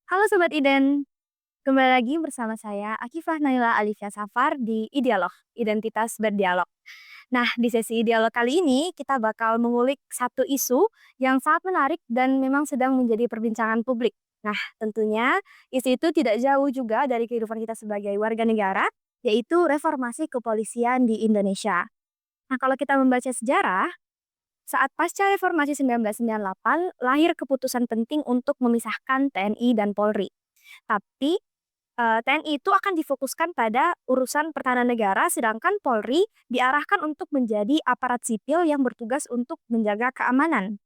Halo Sobat Iden, kembali lagi bersama saya Akifah Naila Alifia Safar di Idealog, Identitas Berdialog. Nah, di sesi dialog kali ini kita bakal mengulik satu isu yang sangat menarik dan memang sedang menjadi perbincangan publik. Nah, tentunya isu itu tidak jauh juga dari kehidupan kita sebagai warga negara, yaitu reformasi kepolisian di Indonesia. Nah, kalau kita membaca sejarah, saat pasca reformasi 1998, lahir keputusan penting untuk memisahkan TNI dan Polri. Tapi TNI itu akan difokuskan pada urusan pertahanan negara, sedangkan Polri diarahkan untuk menjadi aparat sipil yang bertugas untuk menjaga keamanan,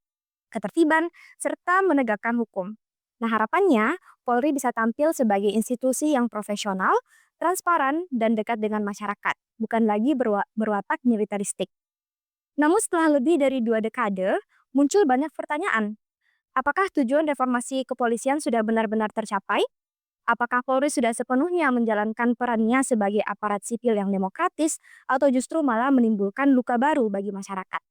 ketertiban, serta menegakkan hukum. Nah, harapannya Polri bisa tampil sebagai institusi yang profesional, transparan, dan dekat dengan masyarakat, bukan lagi berwatak militeristik. Namun setelah lebih dari 2 dekade, muncul banyak pertanyaan. Apakah tujuan reformasi kepolisian sudah benar-benar tercapai? Apakah Polri sudah sepenuhnya menjalankan perannya sebagai aparat sipil yang demokratis atau justru malah menimbulkan luka baru bagi masyarakat?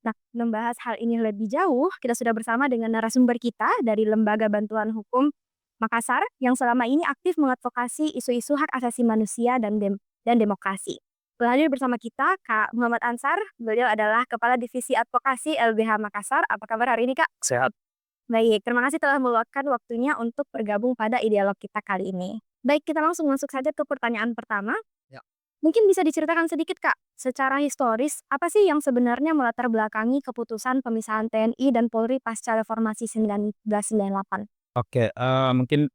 Nah, membahas hal ini lebih jauh, kita sudah bersama dengan narasumber kita dari Lembaga Bantuan Hukum Makassar yang selama ini aktif mengadvokasi isu-isu hak asasi manusia dan demokrasi. Telah hadir bersama kita Kak Muhammad Ansar, beliau adalah Kepala Divisi Advokasi LBH Makassar. Apa kabar hari ini Kak? Sehat. Baik, terima kasih telah meluangkan waktunya untuk bergabung pada dialog kita kali ini. Baik, kita langsung masuk saja ke pertanyaan pertama. Ya. Mungkin bisa diceritakan sedikit, Kak, secara historis, apa sih yang sebenarnya melatar belakangi keputusan pemisahan TNI dan Polri pasca reformasi 1998? Oke, mungkin,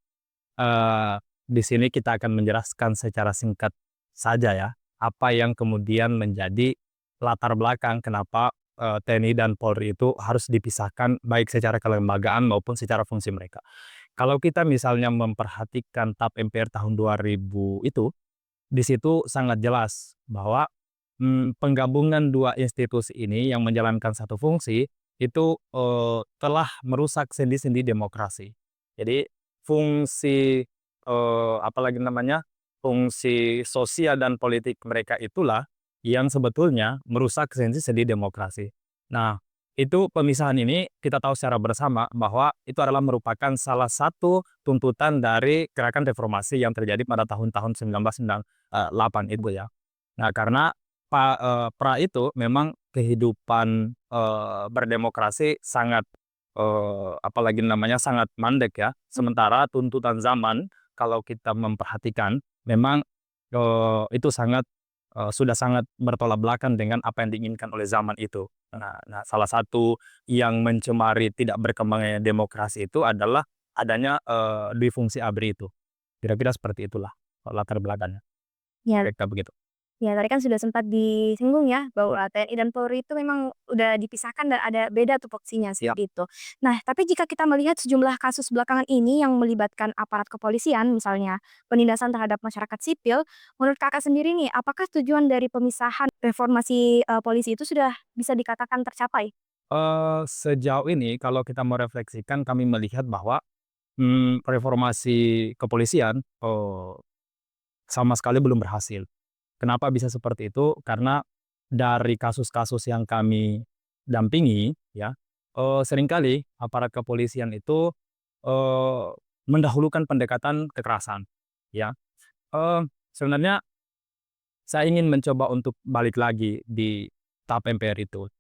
eee, di sini kita akan menjelaskan secara singkat saja ya, apa yang kemudian menjadi latar belakang kenapa, TNI dan Polri itu harus dipisahkan baik secara kelembagaan maupun secara fungsi mereka. Kalau kita misalnya memperhatikan TAP MPR tahun 2000 itu, di situ sangat jelas bahwa, penggabungan 2 institusi ini yang menjalankan satu fungsi itu, telah merusak sendi-sendi demokrasi. Jadi fungsi, apalagi namanya, fungsi sosial dan politik mereka itulah yang sebetulnya merusak sendi-sendi demokrasi. Nah, itu pemisahan ini kita tahu secara bersama bahwa itu adalah merupakan salah satu tuntutan dari gerakan reformasi yang terjadi pada tahun-tahun 1998 itu ya. Nah, karena pra itu memang kehidupan, berdemokrasi sangat, apalagi namanya, sangat mandek ya. Sementara tuntutan zaman kalau kita memperhatikan memang, itu sangat, sudah sangat bertolak belakang dengan apa yang diinginkan oleh zaman itu. Nah, salah satu yang mencemari tidak berkembangnya demokrasi itu adalah adanya, dui fungsi ABRI itu. Kira-kira seperti itulah latar belakangnya, Ya, kira-kira begitu. ya, tadi kan sudah sempat disinggung ya, bahwa TNI dan Polri itu memang udah dipisahkan dan ada beda tupoksinya Ya. seperti itu. Nah, tapi jika kita melihat sejumlah kasus belakangan ini yang melibatkan aparat kepolisian, misalnya penindasan terhadap masyarakat sipil, menurut Kakak sendiri nih, apakah tujuan dari pemisahan reformasi polisi itu sudah bisa dikatakan tercapai? Sejauh ini kalau kita merefleksikan kami melihat bahwa, reformasi kepolisian, sama sekali belum berhasil. Kenapa bisa seperti itu? Karena dari kasus-kasus yang kami dampingi ya, seringkali aparat kepolisian itu, eee, mendahulukan pendekatan kekerasan ya. Sebenarnya saya ingin mencoba untuk balik lagi di TAP MPR itu.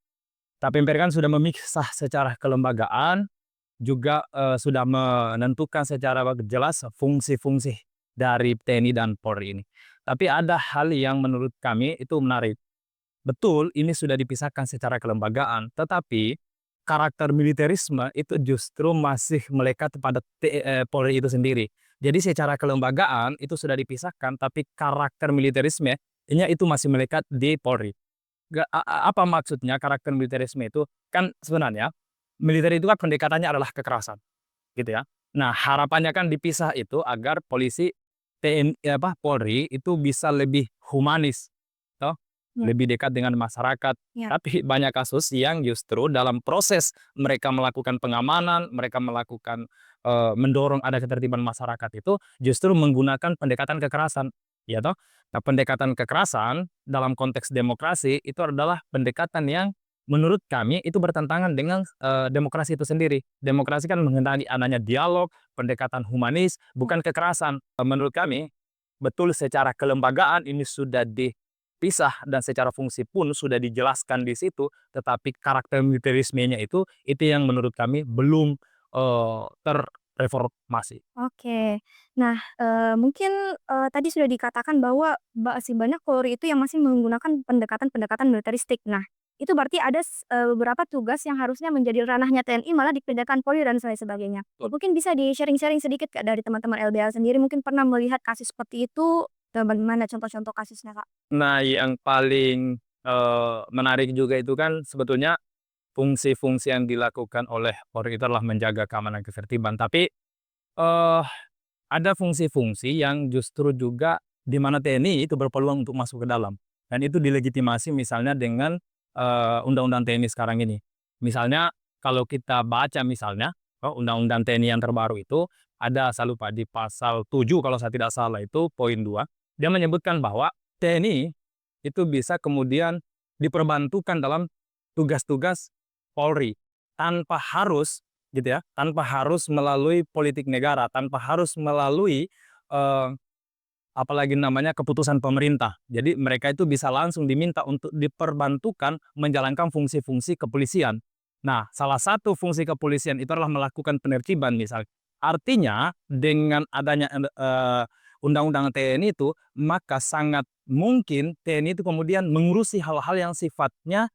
TAP MPR kan sudah memisah secara kelembagaan, juga, sudah menentukan secara jelas fungsi-fungsi dari TNI dan Polri ini. Tapi ada hal yang menurut kami itu menarik. Betul, ini sudah dipisahkan secara kelembagaan, tetapi karakter militerisme itu justru masih melekat pada Polri itu sendiri. Jadi secara kelembagaan itu sudah dipisahkan, tapi karakter militerisme nya itu masih melekat di Polri. Apa maksudnya karakter militerisme itu? Kan sebenarnya militer itu kan pendekatannya adalah kekerasan, gitu ya. Nah, harapannya kan dipisah itu agar polisi, Polri itu bisa lebih humanis, toh, Ya, lebih dekat dengan masyarakat. ya. Tapi banyak kasus yang justru dalam proses mereka melakukan pengamanan, mereka melakukan, mendorong ada ketertiban masyarakat itu justru menggunakan pendekatan kekerasan, ya toh. Nah, pendekatan kekerasan dalam konteks demokrasi itu adalah pendekatan yang menurut kami itu bertentangan dengan demokrasi itu sendiri. Demokrasi kan menghendaki adanya dialog, pendekatan humanis, bukan kekerasan. Menurut kami, betul secara kelembagaan ini sudah dipisah dan secara fungsi pun sudah dijelaskan di situ, tetapi karakter militerismenya itu yang menurut kami belum terreformasi. Oke. Nah, mungkin, tadi sudah dikatakan bahwa masih banyak Polri itu yang masih menggunakan pendekatan-pendekatan militeristik. Nah, itu berarti ada beberapa tugas yang harusnya menjadi ranahnya TNI malah dipindahkan Polri dan lain sebagainya. Betul. Mungkin bisa di-sharing-sharing sedikit Kak, dari teman-teman LBH sendiri mungkin pernah melihat kasus seperti itu, dan bagaimana contoh-contoh kasusnya, Kak? Nah, yang paling menarik juga itu kan sebetulnya fungsi-fungsi yang dilakukan oleh Polri itu adalah menjaga keamanan ketertiban. Tapi eh, ada fungsi-fungsi yang justru juga di mana TNI itu berpeluang untuk masuk ke dalam. Dan itu dilegitimasi misalnya dengan undang-undang TNI sekarang ini. Misalnya kalau kita baca misalnya undang-undang TNI yang terbaru itu ada, saya lupa, di pasal 7 kalau saya tidak salah itu poin 2, dia menyebutkan bahwa TNI itu bisa kemudian diperbantukan dalam tugas-tugas Polri tanpa harus gitu ya, tanpa harus melalui politik negara, tanpa harus melalui eh, apalagi namanya keputusan pemerintah. Jadi mereka itu bisa langsung diminta untuk diperbantukan menjalankan fungsi-fungsi kepolisian. Nah, salah satu fungsi kepolisian itu adalah melakukan penertiban misal. Artinya dengan adanya undang-undang TNI itu, maka sangat mungkin TNI itu kemudian mengurusi hal-hal yang sifatnya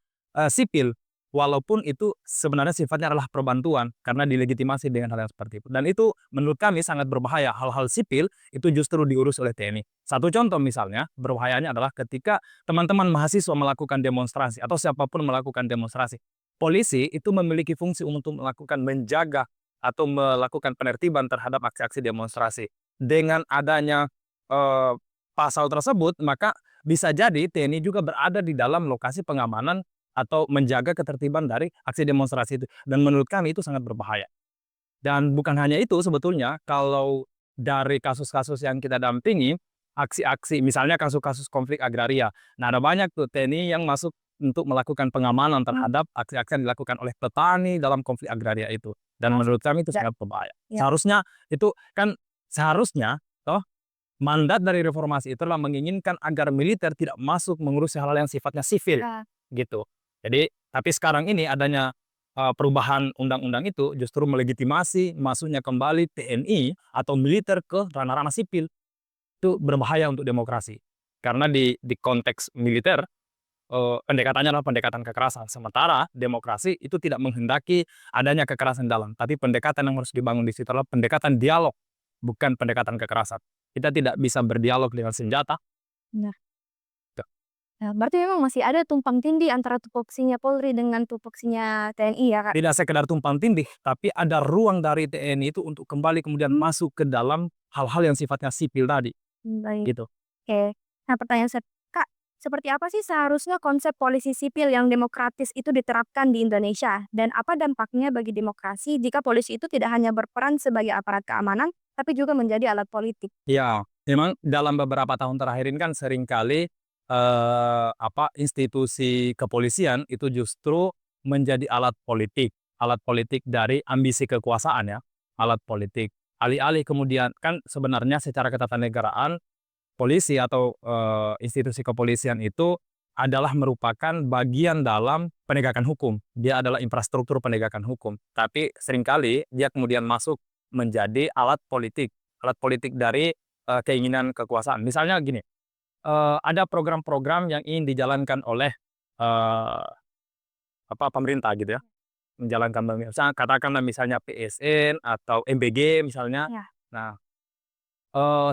sipil. Walaupun itu sebenarnya sifatnya adalah perbantuan karena dilegitimasi dengan hal yang seperti itu. Dan itu menurut kami sangat berbahaya. Hal-hal sipil itu justru diurus oleh TNI. Satu contoh misalnya, berbahayanya adalah ketika teman-teman mahasiswa melakukan demonstrasi atau siapapun melakukan demonstrasi. Polisi itu memiliki fungsi untuk melakukan menjaga atau melakukan penertiban terhadap aksi-aksi demonstrasi. Dengan adanya eh, pasal tersebut, maka bisa jadi TNI juga berada di dalam lokasi pengamanan atau menjaga ketertiban dari aksi demonstrasi itu. Dan menurut kami itu sangat berbahaya. Dan bukan hanya itu sebetulnya, kalau dari kasus-kasus yang kita dampingi, aksi-aksi, misalnya kasus-kasus konflik agraria. Nah, ada banyak tuh TNI yang masuk untuk melakukan pengamanan terhadap aksi-aksi yang dilakukan oleh petani dalam konflik agraria itu. Dan menurut kami itu Da sangat berbahaya. ya. Seharusnya itu kan seharusnya toh mandat dari reformasi itu adalah menginginkan agar militer tidak masuk mengurusi hal-hal yang sifatnya sivil Ya. gitu. Jadi tapi sekarang ini adanya perubahan undang-undang itu justru melegitimasi masuknya kembali TNI atau militer ke ranah-ranah sipil. Itu berbahaya untuk demokrasi. Karena di konteks militer pendekatannya adalah pendekatan kekerasan. Sementara demokrasi itu tidak menghendaki adanya kekerasan dalam, tapi pendekatan yang harus dibangun di situ adalah pendekatan dialog, bukan pendekatan kekerasan. Kita tidak bisa berdialog dengan senjata. Benar. Nah, berarti memang masih ada tumpang tindih antara tupoksinya Polri dengan tupoksinya TNI ya, Kak? Tidak sekedar tumpang tindih, tapi ada ruang dari TNI itu untuk kembali kemudian Mmm, masuk ke dalam hal-hal yang sifatnya sipil tadi, baik. gitu. Oke. Nah, pertanyaan Kak, seperti apa sih seharusnya konsep polisi sipil yang demokratis itu diterapkan di Indonesia? Dan apa dampaknya bagi demokrasi jika polisi itu tidak hanya berperan sebagai aparat keamanan, tapi juga menjadi alat politik? Ya, memang dalam beberapa tahun terakhir ini kan seringkali institusi kepolisian itu justru menjadi alat politik dari ambisi kekuasaan ya, alat politik. Alih-alih kemudian kan sebenarnya secara ketatanegaraan polisi atau institusi kepolisian itu adalah merupakan bagian dalam penegakan hukum. Dia adalah infrastruktur penegakan hukum. Tapi seringkali dia kemudian masuk menjadi alat politik dari keinginan kekuasaan. Misalnya gini, ada program-program yang ingin dijalankan oleh eh, pemerintah gitu ya, menjalankan misalnya katakanlah misalnya PSN atau MBG misalnya. Ya. Nah,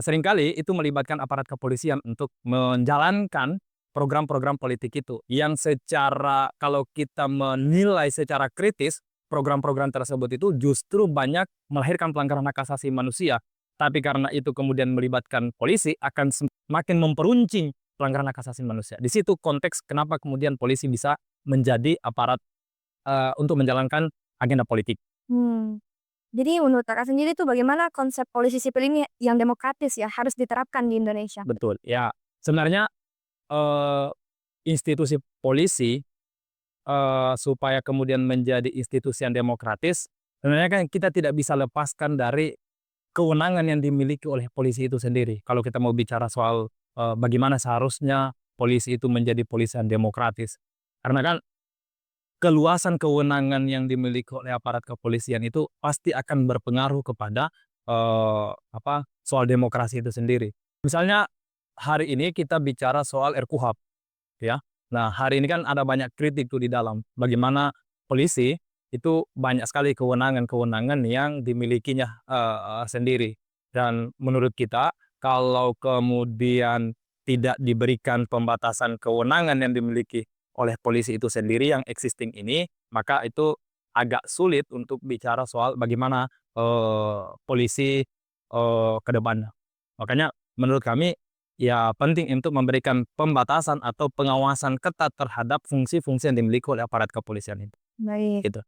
seringkali itu melibatkan aparat kepolisian untuk menjalankan program-program politik itu, yang secara kalau kita menilai secara kritis, program-program tersebut itu justru banyak melahirkan pelanggaran hak asasi manusia. Tapi karena itu kemudian melibatkan polisi, akan semakin memperuncing pelanggaran hak asasi manusia. Di situ konteks kenapa kemudian polisi bisa menjadi aparat untuk menjalankan agenda politik. Hmm. Jadi menurut Kakak sendiri tuh bagaimana konsep polisi sipil ini yang demokratis ya, harus diterapkan di Indonesia? Betul, ya sebenarnya, eee, institusi polisi supaya kemudian menjadi institusi yang demokratis, sebenarnya kan kita tidak bisa lepaskan dari kewenangan yang dimiliki oleh polisi itu sendiri. Kalau kita mau bicara soal, bagaimana seharusnya polisi itu menjadi polisi yang demokratis. Karena kan keluasan kewenangan yang dimiliki oleh aparat kepolisian itu pasti akan berpengaruh kepada, soal demokrasi itu sendiri. Misalnya hari ini kita bicara soal RKUHP, ya. Nah, hari ini kan ada banyak kritik tuh di dalam, bagaimana polisi itu banyak sekali kewenangan-kewenangan yang dimilikinya, sendiri. Dan menurut kita, kalau kemudian tidak diberikan pembatasan kewenangan yang dimiliki oleh polisi itu sendiri yang existing ini, maka itu agak sulit untuk bicara soal bagaimana, polisi, ke depannya. Makanya menurut kami, ya penting untuk memberikan pembatasan atau pengawasan ketat terhadap fungsi-fungsi yang dimiliki oleh aparat kepolisian itu, Baik. gitu.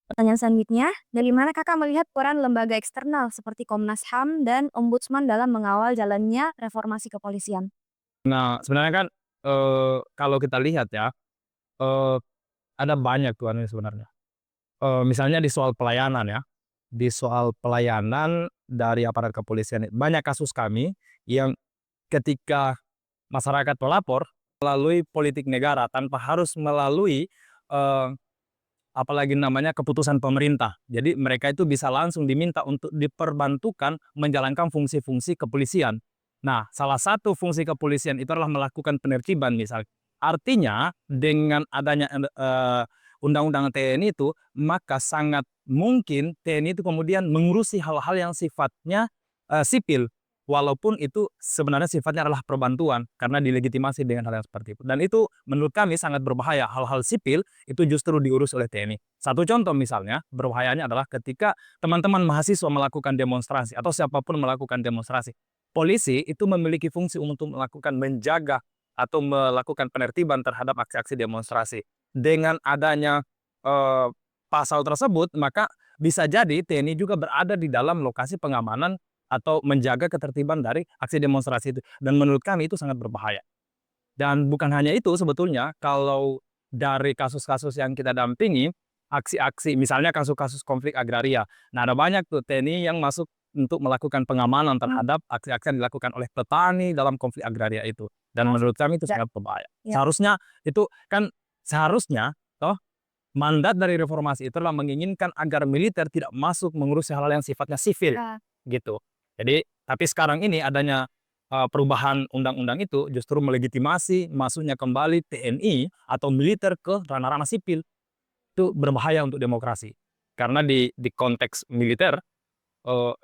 Pertanyaan selanjutnya, bagaimana Kakak melihat peran lembaga eksternal seperti Komnas HAM dan Ombudsman dalam mengawal jalannya reformasi kepolisian? Nah, sebenarnya kan, kalau kita lihat ya, eee, ada banyak tuh anunya sebenarnya, misalnya di soal pelayanan ya, di soal pelayanan dari aparat kepolisian, banyak kasus kami yang ketika masyarakat melapor melalui politik negara tanpa harus melalui, eee, apalagi namanya keputusan pemerintah. Jadi mereka itu bisa langsung diminta untuk diperbantukan menjalankan fungsi-fungsi kepolisian. Nah, salah satu fungsi kepolisian itu adalah melakukan penertiban misal. Artinya dengan adanya, undang-undang TNI itu, maka sangat mungkin TNI itu kemudian mengurusi hal-hal yang sifatnya, sipil. Walaupun itu sebenarnya sifatnya adalah perbantuan, karena dilegitimasi dengan hal yang seperti itu. Dan itu menurut kami sangat berbahaya, hal-hal sipil itu justru diurus oleh TNI. Satu contoh misalnya, berbahayanya adalah ketika teman-teman mahasiswa melakukan demonstrasi atau siapapun melakukan demonstrasi. Polisi itu memiliki fungsi untuk melakukan menjaga atau melakukan penertiban terhadap aksi-aksi demonstrasi. Dengan adanya, eee, pasal tersebut, maka bisa jadi TNI juga berada di dalam lokasi pengamanan atau menjaga ketertiban dari aksi demonstrasi itu, dan menurut kami itu sangat berbahaya. Dan bukan hanya itu sebetulnya, kalau dari kasus-kasus yang kita dampingi, aksi-aksi misalnya kasus-kasus konflik agraria. Nah, ada banyak tuh TNI yang masuk untuk melakukan pengamanan terhadap aksi-aksi yang dilakukan oleh petani dalam konflik agraria itu. Dan Oh, menurut kami itu tidak. sangat berbahaya. Ya. Seharusnya itu kan seharusnya toh mandat dari reformasi itu adalah menginginkan agar militer tidak masuk mengurusi hal-hal yang sifatnya sipil, Ya. gitu. Jadi, tapi sekarang ini adanya, perubahan undang-undang itu justru melegitimasi masuknya kembali TNI atau militer ke ranah-ranah sipil. Itu berbahaya untuk demokrasi. Karena di konteks militer,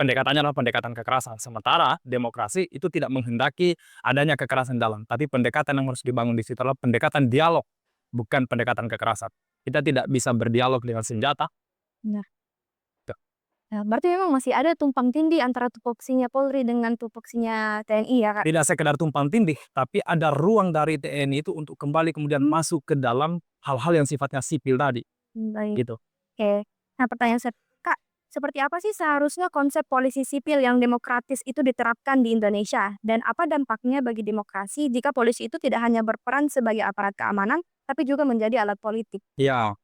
pendekatannya adalah pendekatan kekerasan. Sementara demokrasi itu tidak menghendaki adanya kekerasan dalam, tapi pendekatan yang harus dibangun di situ adalah pendekatan dialog, bukan pendekatan kekerasan. Kita tidak bisa berdialog dengan senjata. Benar. Nah, berarti memang masih ada tumpang tindih antara tupoksinya Polri dengan tupoksinya TNI ya, Kak? Tidak sekedar tumpang tindih, tapi ada ruang dari TNI itu untuk kembali kemudian Hmm, masuk ke dalam hal-hal yang sifatnya sipil tadi, baik. gitu. Oke. Nah, pertanyaan Kak, seperti apa sih seharusnya konsep polisi sipil yang demokratis itu diterapkan di Indonesia? Dan apa dampaknya bagi demokrasi jika polisi itu tidak hanya berperan sebagai aparat keamanan, tapi juga menjadi alat politik? Ya,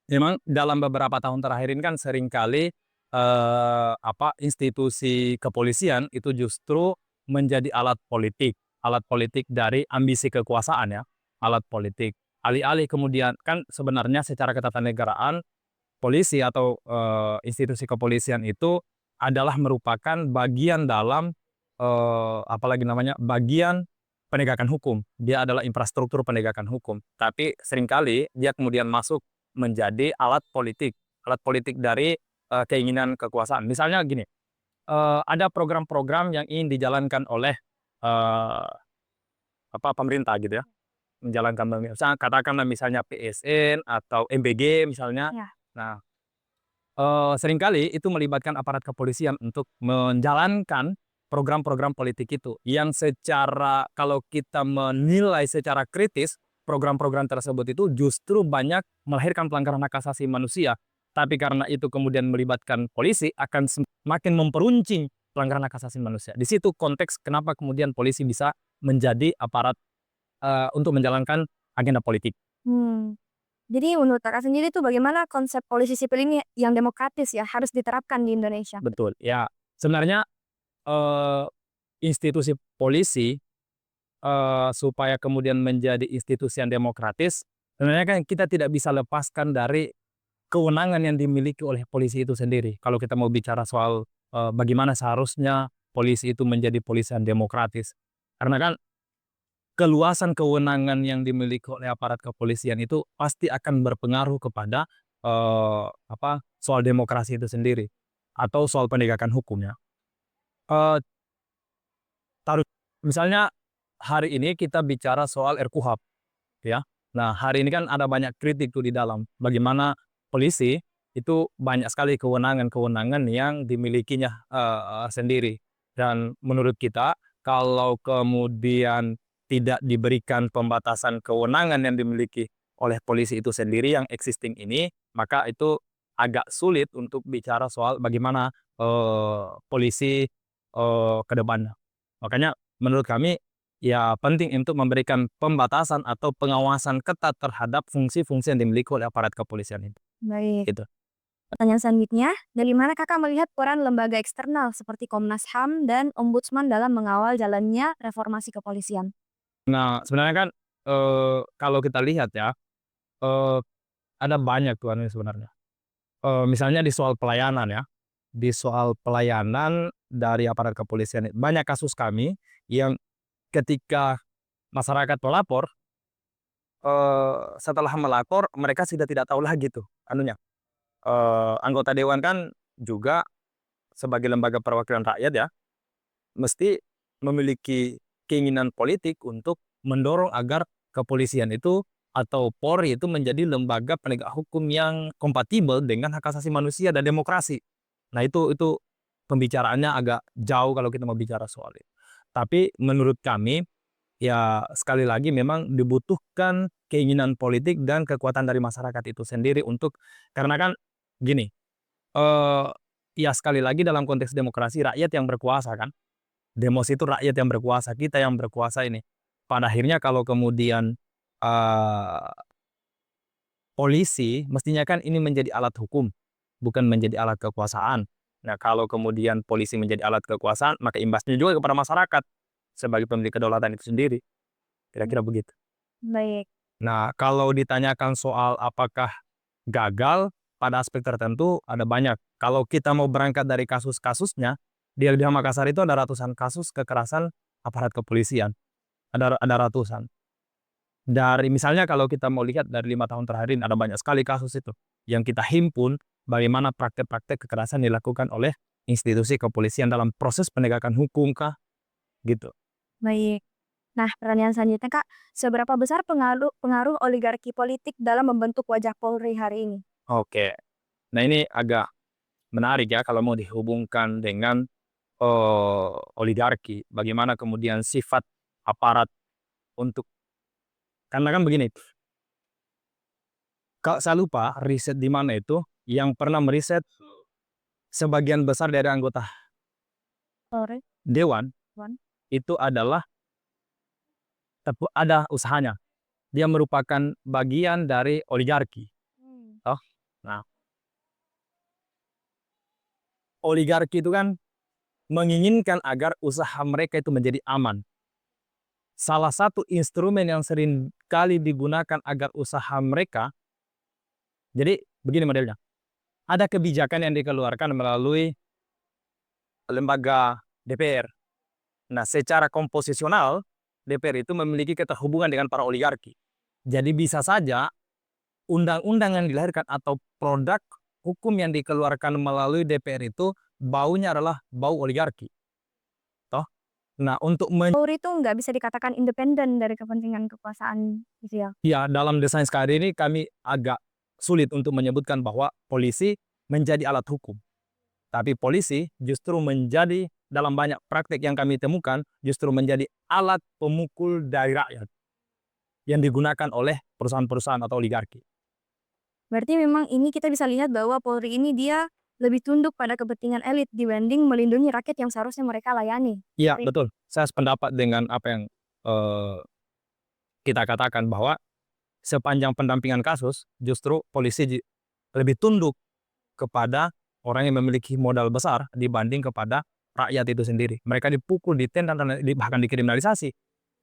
memang dalam beberapa tahun terakhir ini kan seringkali, institusi kepolisian itu justru menjadi alat politik dari ambisi kekuasaan ya, alat politik. Alih-alih kemudian kan sebenarnya secara ketatanegaraan polisi atau, institusi kepolisian itu adalah merupakan bagian dalam, apalagi namanya, bagian penegakan hukum. Dia adalah infrastruktur penegakan hukum. Tapi seringkali dia kemudian masuk menjadi alat politik dari, keinginan kekuasaan. Misalnya gini, ada program-program yang ingin dijalankan oleh, eee, pemerintah gitu ya, menjalankan katakanlah misalnya PSN atau MBG misalnya. Ya. Nah, seringkali itu melibatkan aparat kepolisian untuk menjalankan program-program politik itu, yang secara kalau kita menilai secara kritis, program-program tersebut itu justru banyak melahirkan pelanggaran hak asasi manusia. Tapi karena itu kemudian melibatkan polisi, akan semakin memperuncing pelanggaran hak asasi manusia. Di situ konteks kenapa kemudian polisi bisa menjadi aparat, untuk menjalankan agenda politik. Hmm. Jadi menurut Kakak sendiri tuh bagaimana konsep polisi sipil ini yang demokratis ya harus diterapkan di Indonesia? Betul, ya sebenarnya, eee, institusi polisi, supaya kemudian menjadi institusi yang demokratis, sebenarnya kan kita tidak bisa lepaskan dari kewenangan yang dimiliki oleh polisi itu sendiri. Kalau kita mau bicara soal, bagaimana seharusnya polisi itu menjadi polisi yang demokratis. Karena kan keluasan kewenangan yang dimiliki oleh aparat kepolisian itu pasti akan berpengaruh kepada, soal demokrasi itu sendiri, atau soal penegakan hukumnya. Eee, taruh misalnya hari ini kita bicara soal RKUHP ya. Nah, hari ini kan ada banyak kritik tuh di dalam, bagaimana polisi itu banyak sekali kewenangan-kewenangan yang dimilikinya, sendiri. Dan menurut kita, kalau kemudian tidak diberikan pembatasan kewenangan yang dimiliki oleh polisi itu sendiri yang existing ini, maka itu agak sulit untuk bicara soal bagaimana, polisi, ke depannya. Makanya menurut kami ya, penting untuk memberikan pembatasan atau pengawasan ketat terhadap fungsi-fungsi yang dimiliki oleh aparat kepolisian itu, Baik. gitu. Pertanyaan selanjutnya, dari mana Kakak melihat peran lembaga eksternal seperti Komnas HAM dan Ombudsman dalam mengawal jalannya reformasi kepolisian? Nah, sebenarnya kan, kalau kita lihat ya, eee, ada banyak tuh anunya sebenarnya, misalnya di soal pelayanan ya, di soal pelayanan dari aparat kepolisian, banyak kasus kami yang ketika masyarakat melapor, setelah melapor mereka sudah tidak tahu lagi tuh anunya, anggota dewan kan juga sebagai lembaga perwakilan rakyat ya, mesti memiliki keinginan politik untuk mendorong agar kepolisian itu atau Polri itu menjadi lembaga penegak hukum yang kompatibel dengan hak asasi manusia dan demokrasi. Nah, itu pembicaraannya agak jauh kalau kita mau bicara soal itu. Tapi menurut kami, ya sekali lagi memang dibutuhkan keinginan politik dan kekuatan dari masyarakat itu sendiri untuk karena kan gini, eee, ya sekali lagi dalam konteks demokrasi rakyat yang berkuasa kan. Demos itu rakyat yang berkuasa, kita yang berkuasa ini. Pada akhirnya kalau kemudian, eee, polisi mestinya kan ini menjadi alat hukum, bukan menjadi alat kekuasaan. Nah, kalau kemudian polisi menjadi alat kekuasaan, maka imbasnya juga kepada masyarakat sebagai pemilik kedaulatan itu sendiri, kira-kira begitu. Baik. Nah, kalau ditanyakan soal apakah gagal, pada aspek tertentu ada banyak. Kalau kita mau berangkat dari kasus-kasusnya, di LBH Makassar itu ada ratusan kasus kekerasan aparat kepolisian, ada ratusan. Dari misalnya kalau kita mau lihat dari 5 tahun terakhir ini ada banyak sekali kasus itu, yang kita himpun bagaimana praktek-praktek kekerasan dilakukan oleh institusi kepolisian dalam proses penegakan hukum kah, gitu. Baik. Nah, pertanyaan selanjutnya Kak, seberapa besar pengaruh pengaruh oligarki politik dalam membentuk wajah Polri hari ini? Oke. Nah, ini agak menarik ya kalau mau dihubungkan dengan, oligarki, bagaimana kemudian sifat aparat untuk karena kan begini, kalau saya lupa riset di mana itu, yang pernah meriset sebagian besar dari anggota Polri, dewan, Wan? itu adalah ada usahanya. Dia merupakan bagian dari oligarki, Hmm. toh. Nah, oligarki itu kan menginginkan agar usaha mereka itu menjadi aman. Salah satu instrumen yang sering kali digunakan agar usaha mereka jadi begini modelnya, ada kebijakan yang dikeluarkan melalui lembaga DPR. Nah, secara komposisional, DPR itu memiliki keterhubungan dengan para oligarki. Jadi bisa saja undang-undang yang dilahirkan atau produk hukum yang dikeluarkan melalui DPR itu baunya adalah bau oligarki, toh. Nah, untuk Polri itu nggak bisa dikatakan independen dari kepentingan kekuasaan gitu ya? ya, dalam desain sekarang ini kami agak sulit untuk menyebutkan bahwa polisi menjadi alat hukum. Tapi polisi justru menjadi dalam banyak praktek yang kami temukan, justru menjadi alat pemukul dari rakyat yang digunakan oleh perusahaan-perusahaan atau oligarki. Berarti memang ini kita bisa lihat bahwa Polri ini dia lebih tunduk pada kepentingan elit dibanding melindungi rakyat yang seharusnya mereka layani. Iya, Seperti betul. Saya sependapat dengan apa yang, eee, kita katakan bahwa sepanjang pendampingan kasus, justru polisi lebih tunduk kepada orang yang memiliki modal besar dibanding kepada rakyat itu sendiri. Mereka dipukul, ditendang, dan bahkan dikriminalisasi,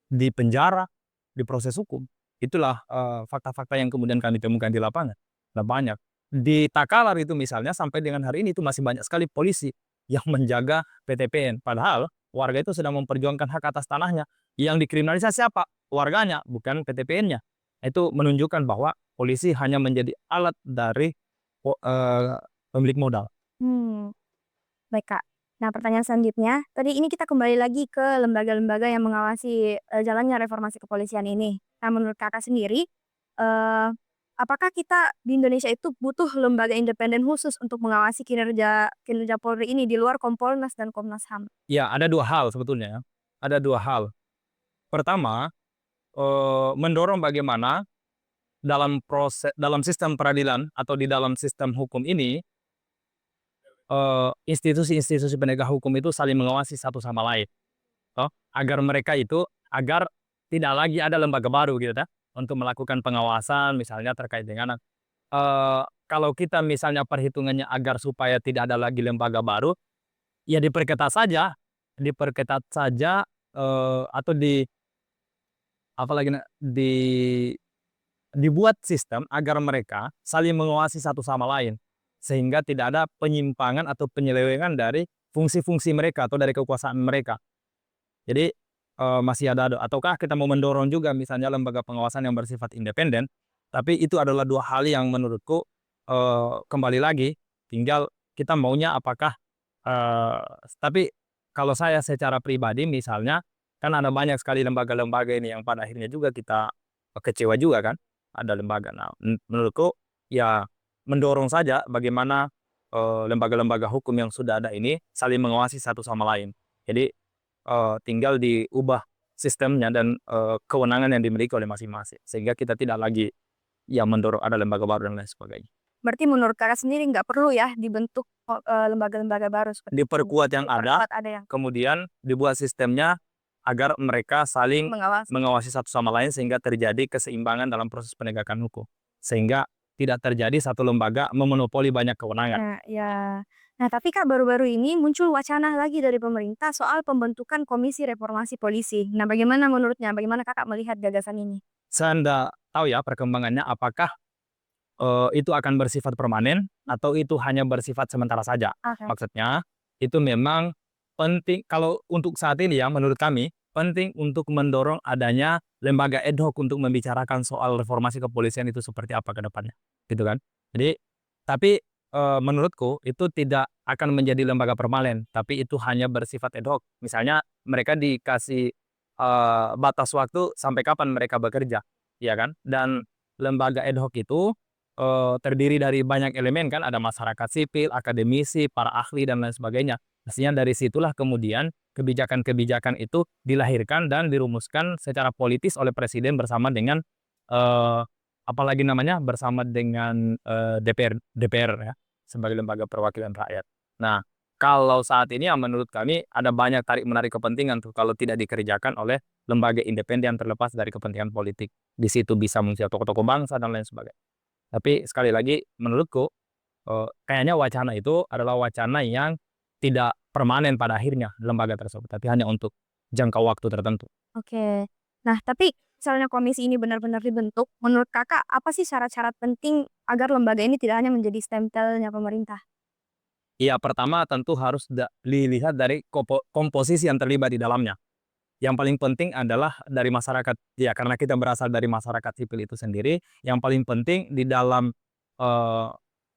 dipenjara, diproses hukum. Itulah fakta-fakta yang kemudian kami temukan di lapangan. Nah, banyak. Di Takalar itu misalnya sampai dengan hari ini itu masih banyak sekali polisi yang menjaga PTPN. Padahal warga itu sedang memperjuangkan hak atas tanahnya. Yang dikriminalisasi siapa? Warganya, bukan PTPN-nya. Itu menunjukkan bahwa polisi hanya menjadi alat dari pemilik modal. Baik, Kak. Nah, pertanyaan selanjutnya, tadi ini kita kembali lagi ke lembaga-lembaga yang mengawasi, jalannya reformasi kepolisian ini. Nah, menurut Kakak sendiri, eee, apakah kita di Indonesia itu butuh lembaga independen khusus untuk mengawasi kinerja kinerja Polri ini di luar Kompolnas dan Komnas HAM? Ya, ada dua hal sebetulnya ya. Ada dua hal. Pertama, mendorong bagaimana dalam sistem peradilan atau di dalam sistem hukum ini, institusi-institusi penegak hukum itu saling mengawasi satu sama lain, toh, agar mereka itu agar tidak lagi ada lembaga baru gitu ya, untuk melakukan pengawasan misalnya terkait dengan, kalau kita misalnya perhitungannya agar supaya tidak ada lagi lembaga baru, ya diperketat saja, atau apalagi dibuat sistem agar mereka saling mengawasi satu sama lain, sehingga tidak ada penyimpangan atau penyelewengan dari fungsi-fungsi mereka atau dari kekuasaan mereka. Jadi, masih ada ataukah kita mau mendorong juga misalnya lembaga pengawasan yang bersifat independen, tapi itu adalah dua hal yang menurutku, kembali lagi tinggal kita maunya apakah, tapi kalau saya secara pribadi misalnya, kan ada banyak sekali lembaga-lembaga ini yang pada akhirnya juga kita kecewa juga kan, ada lembaga. Nah, menurutku ya mendorong saja bagaimana, lembaga-lembaga hukum yang sudah ada ini saling mengawasi satu sama lain. Jadi, tinggal diubah sistemnya dan, kewenangan yang dimiliki oleh masing-masing, sehingga kita tidak lagi ya mendorong ada lembaga baru dan lain sebagainya. Berarti menurut Kakak sendiri nggak perlu ya dibentuk, lembaga-lembaga baru seperti itu, Diperkuat yang ada, diperkuat ada yang kemudian dibuat sistemnya agar mereka saling mengawasi. mengawasi satu sama lain sehingga terjadi keseimbangan dalam proses penegakan hukum. Sehingga tidak terjadi satu lembaga memonopoli banyak kewenangan. Nah, ya. Nah, tapi Kak, baru-baru ini muncul wacana lagi dari pemerintah soal pembentukan Komisi Reformasi Polisi. Nah, bagaimana menurutnya? Bagaimana Kakak melihat gagasan ini? Saya nggak tahu ya perkembangannya apakah, itu akan bersifat permanen atau itu hanya bersifat sementara saja. Oke. Maksudnya, itu memang penting kalau untuk saat ini ya menurut kami, penting untuk mendorong adanya lembaga ad hoc untuk membicarakan soal reformasi kepolisian itu seperti apa ke depannya, gitu kan. Jadi tapi, menurutku itu tidak akan menjadi lembaga permanen, tapi itu hanya bersifat ad hoc. Misalnya mereka dikasih, batas waktu sampai kapan mereka bekerja, ya kan. Dan lembaga ad hoc itu terdiri dari banyak elemen kan, ada masyarakat sipil, akademisi, para ahli, dan lain sebagainya. Mestinya dari situlah kemudian kebijakan-kebijakan itu dilahirkan dan dirumuskan secara politis oleh presiden bersama dengan, eee, apalagi namanya, bersama dengan, DPR ya, sebagai lembaga perwakilan rakyat. Nah, kalau saat ini ya menurut kami ada banyak tarik-menarik kepentingan tuh kalau tidak dikerjakan oleh lembaga independen terlepas dari kepentingan politik. Di situ bisa muncul tokoh-tokoh bangsa dan lain sebagainya. Tapi sekali lagi menurutku, kayaknya wacana itu adalah wacana yang tidak permanen pada akhirnya lembaga tersebut, tapi hanya untuk jangka waktu tertentu. Oke. Nah, tapi misalnya komisi ini benar-benar dibentuk, menurut Kakak apa sih syarat-syarat penting agar lembaga ini tidak hanya menjadi stempelnya pemerintah? Iya, pertama tentu harus dilihat dari komposisi yang terlibat di dalamnya. Yang paling penting adalah dari masyarakat, ya karena kita berasal dari masyarakat sipil itu sendiri, yang paling penting di dalam, eee,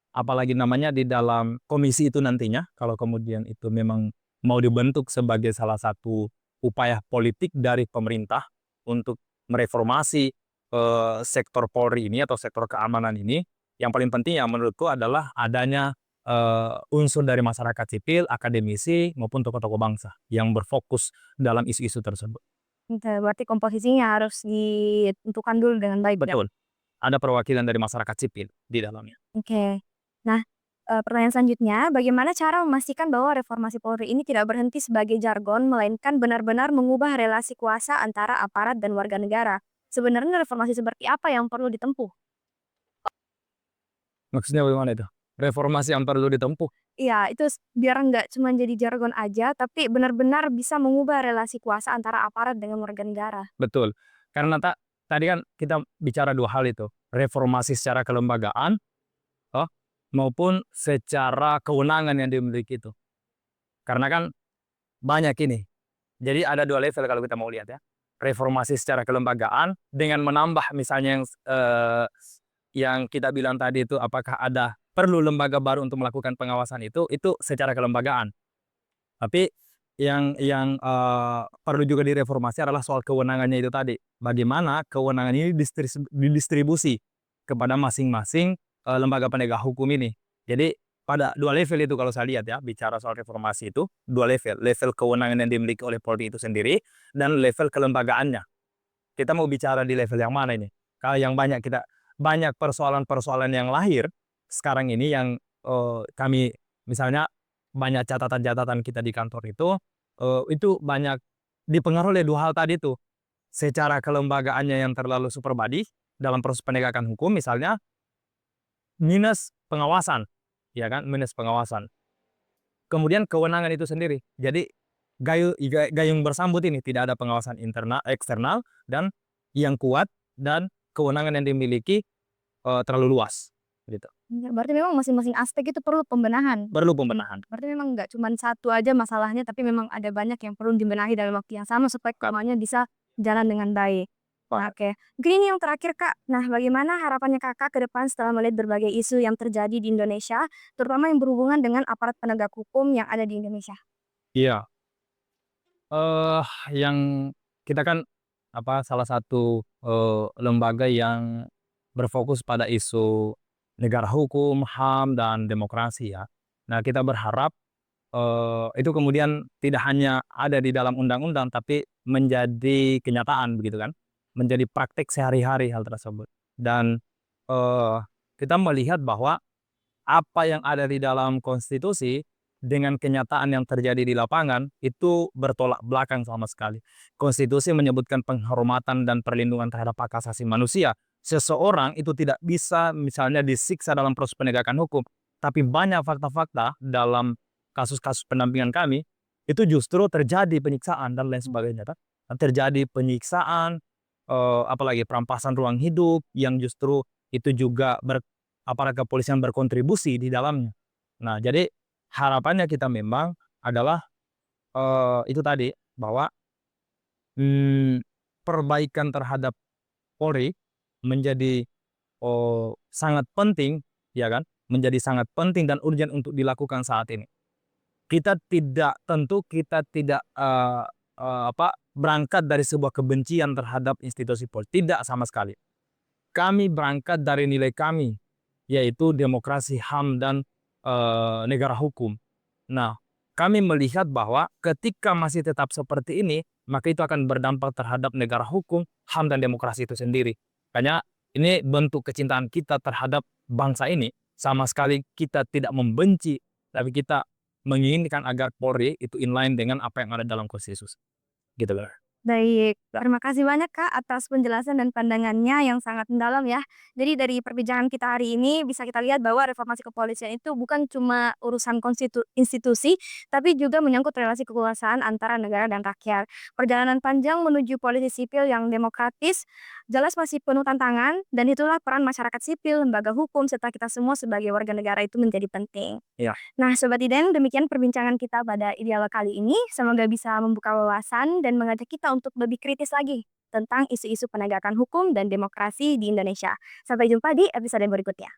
apalagi namanya, di dalam komisi itu nantinya, kalau kemudian itu memang mau dibentuk sebagai salah satu upaya politik dari pemerintah untuk mereformasi, sektor Polri ini atau sektor keamanan ini, yang paling penting ya menurutku adalah adanya, unsur dari masyarakat sipil, akademisi, maupun tokoh-tokoh bangsa yang berfokus dalam isu-isu tersebut. Oke, berarti komposisinya harus ditentukan dulu dengan baik ya? Betul, ada perwakilan dari masyarakat sipil di dalamnya. Oke. Nah, pertanyaan selanjutnya, bagaimana cara memastikan bahwa reformasi Polri ini tidak berhenti sebagai jargon, melainkan benar-benar mengubah relasi kuasa antara aparat dan warga negara? Sebenarnya reformasi seperti apa yang perlu ditempuh? Maksudnya bagaimana itu? Reformasi yang perlu ditempuh? Iya, itu biar nggak cuma jadi jargon aja, tapi benar-benar bisa mengubah relasi kuasa antara aparat dengan warga negara. Betul. Karena tadi kan kita bicara 2 hal itu, reformasi secara kelembagaan, oh, maupun secara kewenangan yang dimiliki itu. Karena kan banyak ini. Jadi ada 2 level kalau kita mau lihat ya. Reformasi secara kelembagaan dengan menambah misalnya yang kita bilang tadi itu apakah ada perlu lembaga baru untuk melakukan pengawasan itu secara kelembagaan. Tapi yang perlu juga direformasi adalah soal kewenangannya itu tadi. Bagaimana kewenangan ini didistribusi kepada masing-masing, lembaga penegak hukum ini. Jadi pada 2 level itu kalau saya lihat ya, bicara soal reformasi itu 2 level. Level kewenangan yang dimiliki oleh Polri itu sendiri dan level kelembagaannya. Kita mau bicara di level yang mana ini? Kalau yang banyak persoalan-persoalan yang lahir sekarang ini yang, kami misalnya banyak catatan-catatan kita di kantor itu banyak dipengaruhi oleh 2 hal tadi tuh. Secara kelembagaannya yang terlalu super body dalam proses penegakan hukum misalnya, minus pengawasan, ya kan, minus pengawasan. Kemudian kewenangan itu sendiri. Jadi gayung bersambut ini, tidak ada pengawasan internal eksternal, dan yang kuat dan kewenangan yang dimiliki, terlalu luas, gitu. Berarti memang masing-masing aspek itu perlu pembenahan. Perlu pembenahan. Berarti memang nggak cuma satu aja masalahnya, tapi memang ada banyak yang perlu dibenahi dalam waktu yang sama supaya semuanya bisa jalan dengan baik. Nah, oke. Mungkin ini yang terakhir, Kak. Nah, bagaimana harapannya Kakak ke depan setelah melihat berbagai isu yang terjadi di Indonesia, terutama yang berhubungan dengan aparat penegak hukum yang ada di Indonesia? Iya, eh yang kita kan salah satu, lembaga yang berfokus pada isu negara hukum, HAM, dan demokrasi ya. Nah, kita berharap, itu kemudian tidak hanya ada di dalam undang-undang, tapi menjadi kenyataan begitu kan, menjadi praktek sehari-hari hal tersebut. Dan, eee, kita melihat bahwa apa yang ada di dalam konstitusi dengan kenyataan yang terjadi di lapangan itu bertolak belakang sama sekali. Konstitusi menyebutkan penghormatan dan perlindungan terhadap hak asasi manusia. Seseorang itu tidak bisa misalnya disiksa dalam proses penegakan hukum, tapi banyak fakta-fakta dalam kasus-kasus pendampingan kami itu justru terjadi penyiksaan dan lain sebagainya kan. Terjadi penyiksaan, apalagi perampasan ruang hidup yang justru itu juga aparat kepolisian berkontribusi di dalamnya. Nah, jadi harapannya kita memang adalah, itu tadi bahwa, mmm, perbaikan terhadap Polri menjadi, sangat penting, ya kan, menjadi sangat penting dan urgent untuk dilakukan saat ini. Kita tidak, berangkat dari sebuah kebencian terhadap institusi Polri, tidak sama sekali. Kami berangkat dari nilai kami, yaitu demokrasi, HAM, dan, negara hukum. Nah, kami melihat bahwa ketika masih tetap seperti ini, maka itu akan berdampak terhadap negara hukum, HAM, dan demokrasi itu sendiri. Makanya ini bentuk kecintaan kita terhadap bangsa ini, sama sekali kita tidak membenci, tapi kita menginginkan agar Polri itu inline dengan apa yang ada dalam konstitusi. Gitu loh. Baik, terima kasih banyak Kak atas penjelasan dan pandangannya yang sangat mendalam ya. Jadi dari perbincangan kita hari ini bisa kita lihat bahwa reformasi kepolisian itu bukan cuma urusan institusi, tapi juga menyangkut relasi kekuasaan antara negara dan rakyat. Perjalanan panjang menuju polisi sipil yang demokratis, jelas masih penuh tantangan, dan itulah peran masyarakat sipil, lembaga hukum, serta kita semua sebagai warga negara itu menjadi penting. Iya. Nah, Sobat Iden, demikian perbincangan kita pada Dialog kali ini. Semoga bisa membuka wawasan dan mengajak kita untuk lebih kritis lagi tentang isu-isu penegakan hukum dan demokrasi di Indonesia. Sampai jumpa di episode berikutnya.